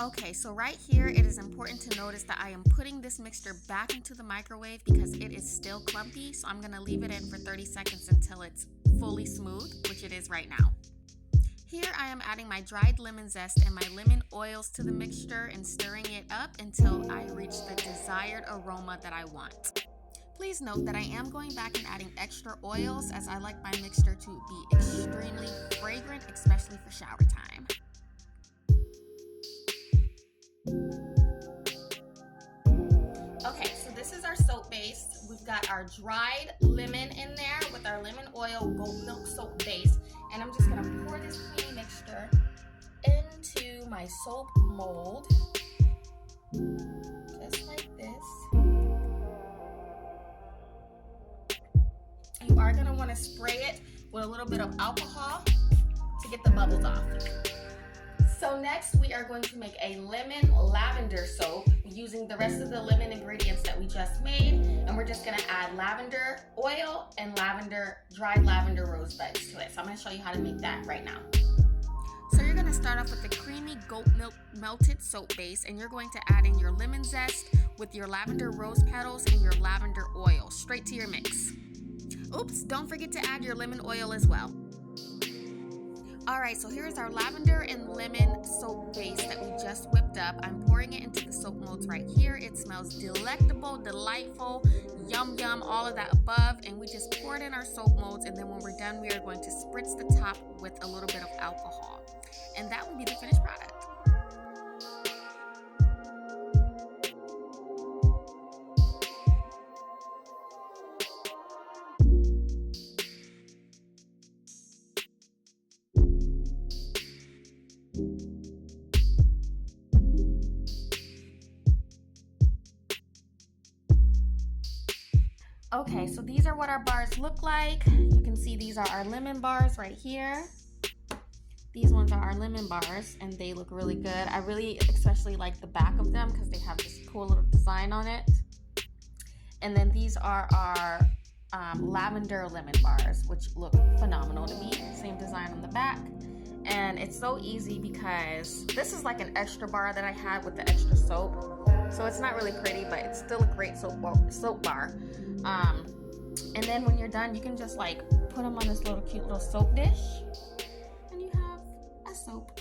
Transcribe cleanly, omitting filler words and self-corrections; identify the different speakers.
Speaker 1: Okay, so right here, it is important to notice that I am putting this mixture back into the microwave because it is still clumpy. So I'm gonna leave it in for 30 seconds until it's fully smooth, which it is right now. Here I am adding my dried lemon zest and my lemon oils to the mixture and stirring it up until I reach the desired aroma that I want. Please note that I am going back and adding extra oils as I like my mixture to be extremely fragrant, especially for shower time. Okay, so this is our soap base. We've got our dried lemon in there with our lemon oil goat milk soap base. And I'm just gonna pour this creamy mixture into my soap mold, just like this. You are gonna wanna spray it with a little bit of alcohol to get the bubbles off. So next we are going to make a lemon lavender soap using the rest of the lemon ingredients that we just made, and we're just gonna add lavender oil and dried lavender rose buds to it. So I'm gonna show you how to make that right now. So you're gonna start off with the creamy goat milk melted soap base, and you're going to add in your lemon zest with your lavender rose petals and your lavender oil straight to your mix. Oops, don't forget to add your lemon oil as well. Alright, so here's our lavender and lemon soap base that we just whipped up. I'm pouring it into the soap molds right here. It smells delectable, delightful, yum yum, all of that above. And we just pour it in our soap molds, and then when we're done, we are going to spritz the top with a little bit of alcohol. And that will be the finished product. Okay, so these are what our bars look like. You can see these are our lemon bars right here. These ones are our lemon bars, and they look really good. I really especially like the back of them because they have this cool little design on it. And then these are our lavender lemon bars, which look phenomenal to me. Same design on the back. And it's so easy because this is like an extra bar that I had with the extra soap. So it's not really pretty, but it's still a great soap bar. And then when you're done, you can just like put them on this little cute little soap dish, and you have a soap.